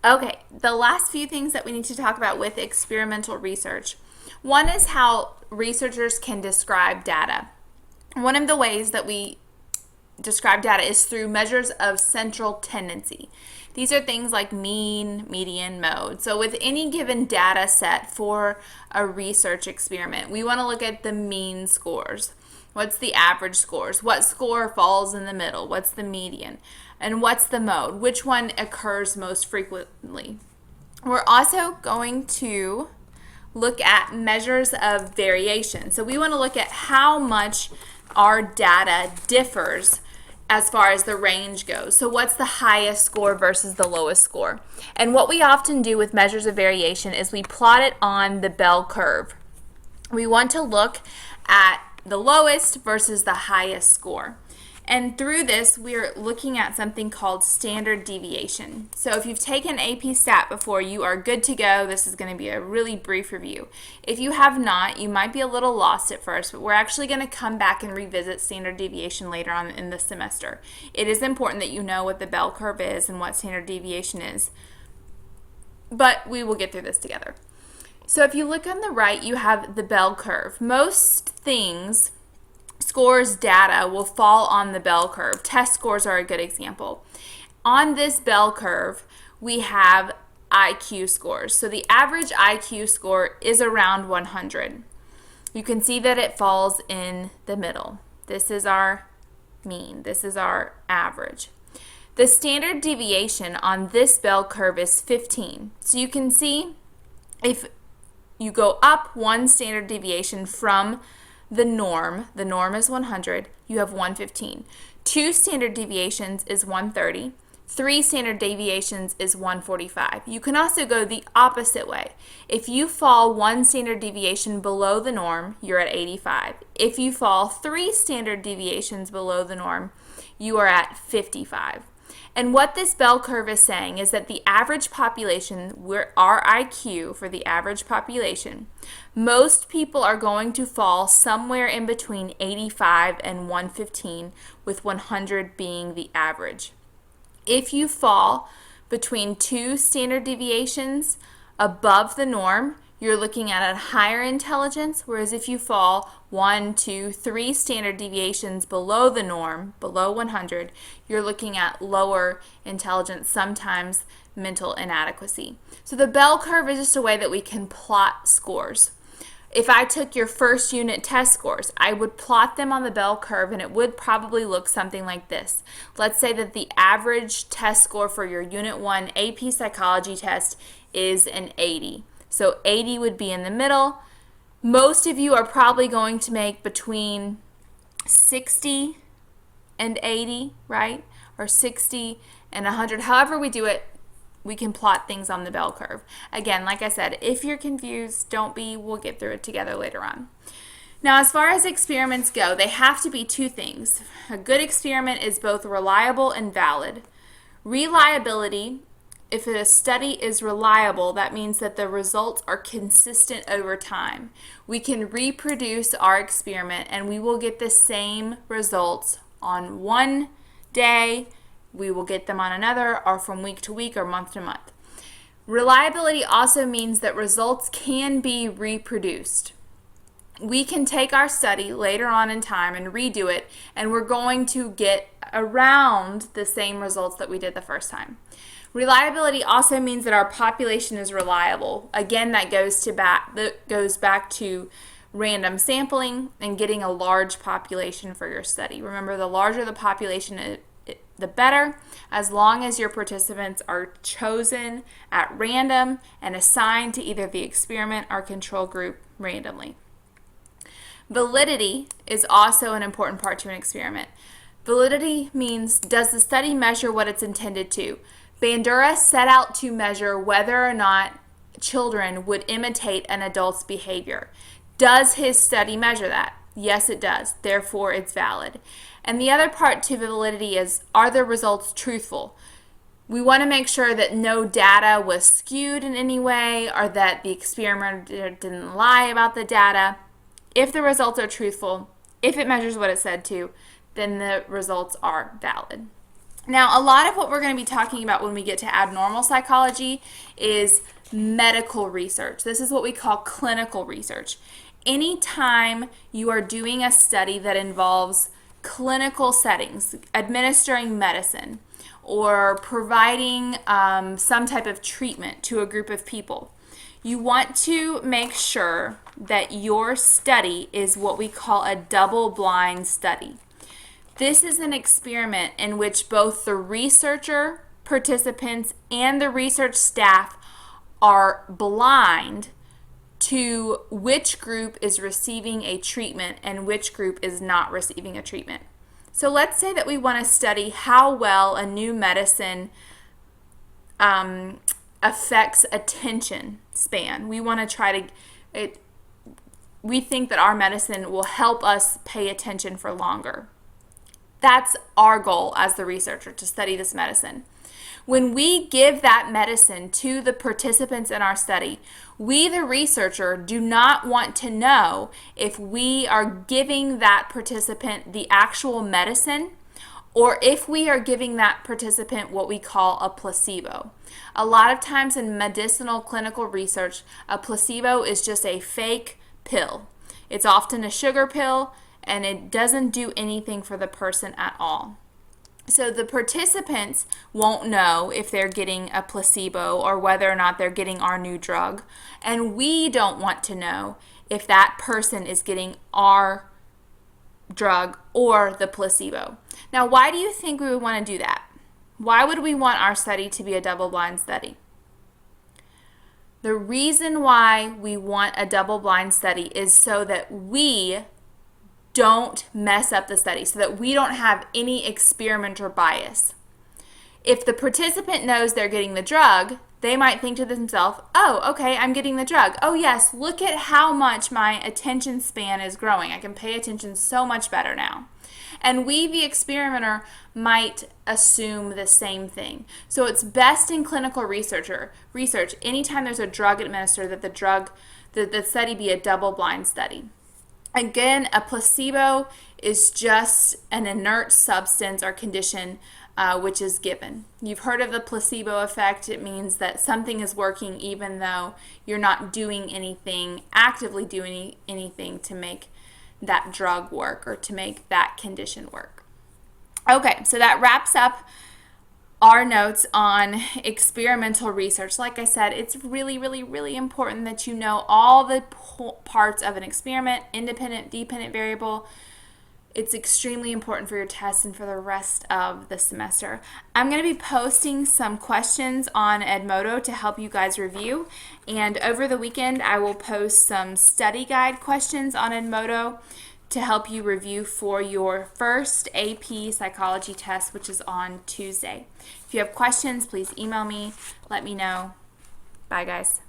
Okay, the last few things that we need to talk about with experimental research. One is how researchers can describe data. One of the ways that we describe data is through measures of central tendency. These are things like mean, median, mode. So with any given data set for a research experiment, we want to look at the mean scores. What's the average scores? What score falls in the middle? What's the median? And what's the mode? Which one occurs most frequently? We're also going to look at measures of variation. So we want to look at how much our data differs as far as the range goes. So what's the highest score versus the lowest score? And what we often do with measures of variation is we plot it on the bell curve. We want to look at the lowest versus the highest score. And through this, we're looking at something called standard deviation. So if you've taken AP Stat before, you are good to go. This is going to be a really brief review. If you have not, you might be a little lost at first, but we're actually going to come back and revisit standard deviation later on in the semester. It is important that you know what the bell curve is and what standard deviation is, but we will get through this together. So if you look on the right, you have the bell curve. Most things, scores, data will fall on the bell curve. Test scores are a good example. On this bell curve, we have IQ scores. So the average IQ score is around 100. You can see that it falls in the middle. This is our mean. This is our average. The standard deviation on this bell curve is 15. So you can see if you go up one standard deviation from the norm is 100, you have 115. 2 standard deviations is 130. 3 standard deviations is 145. You can also go the opposite way. If you fall 1 standard deviation below the norm, you're at 85. If you fall 3 standard deviations below the norm, you are at 55. And what this bell curve is saying is that the average population, our IQ for the average population, most people are going to fall somewhere in between 85 and 115, with 100 being the average. If you fall between 2 standard deviations above the norm, you're looking at a higher intelligence, whereas if you fall 1, 2, 3 standard deviations below the norm, below 100, you're looking at lower intelligence, sometimes mental inadequacy. So the bell curve is just a way that we can plot scores. If I took your first unit test scores, I would plot them on the bell curve, and it would probably look something like this. Let's say that the average test score for your Unit 1 AP Psychology test is an 80. So 80 would be in the middle. Most of you are probably going to make between 60 and 80, right? Or 60 and 100. However we do it, we can plot things on the bell curve. Again, like I said, if you're confused, don't be. We'll get through it together later on. Now, as far as experiments go, they have to be 2 things. A good experiment is both reliable and valid. Reliability, if a study is reliable, that means that the results are consistent over time. We can reproduce our experiment and we will get the same results on one day, we will get them on another, or from week to week or month to month. Reliability also means that results can be reproduced. We can take our study later on in time and redo it, and we're going to get around the same results that we did the first time. Reliability also means that our population is reliable. Again, that goes back to random sampling and getting a large population for your study. Remember, the larger the population, the better, as long as your participants are chosen at random and assigned to either the experiment or control group randomly. Validity is also an important part to an experiment. Validity means, does the study measure what it's intended to? Bandura set out to measure whether or not children would imitate an adult's behavior. Does his study measure that? Yes, it does. Therefore, it's valid. And the other part to validity is, are the results truthful? We want to make sure that no data was skewed in any way or that the experimenter didn't lie about the data. If the results are truthful, if it measures what it said to, then the results are valid. Now, a lot of what we're going to be talking about when we get to abnormal psychology is medical research. This is what we call clinical research. Anytime you are doing a study that involves clinical settings, administering medicine, or providing some type of treatment to a group of people, you want to make sure that your study is what we call a double-blind study. This is an experiment in which both the researcher, participants, and the research staff are blind to which group is receiving a treatment and which group is not receiving a treatment. So let's say that we want to study how well a new medicine affects attention span. We want to try to, we think that our medicine will help us pay attention for longer. That's our goal as the researcher, to study this medicine. When we give that medicine to the participants in our study, we, the researcher, do not want to know if we are giving that participant the actual medicine or if we are giving that participant what we call a placebo. A lot of times in medicinal clinical research, a placebo is just a fake pill. It's often a sugar pill, and it doesn't do anything for the person at all. So the participants won't know if they're getting a placebo or whether or not they're getting our new drug. And we don't want to know if that person is getting our drug or the placebo. Now, why do you think we would want to do that? Why would we want our study to be a double-blind study? The reason why we want a double-blind study is so that we don't mess up the study, so that we don't have any experimenter bias. If the participant knows they're getting the drug, they might think to themselves, oh, okay, I'm getting the drug. Oh yes, look at how much my attention span is growing. I can pay attention so much better now. And we, the experimenter, might assume the same thing. So it's best in clinical research, anytime there's a drug administered, that the study be a double-blind study. Again, a placebo is just an inert substance or condition which is given. You've heard of the placebo effect. It means that something is working even though you're not doing anything, actively doing anything to make that drug work or to make that condition work. Okay, so that wraps up our notes on experimental research. Like I said, it's really, really, really important that you know all the parts of an experiment, independent, dependent variable. It's extremely important for your tests and for the rest of the semester. I'm going to be posting some questions on Edmodo to help you guys review. And over the weekend, I will post some study guide questions on Edmodo to help you review for your first AP psychology test, which is on Tuesday. If you have questions, please email me. Let me know. Bye, guys.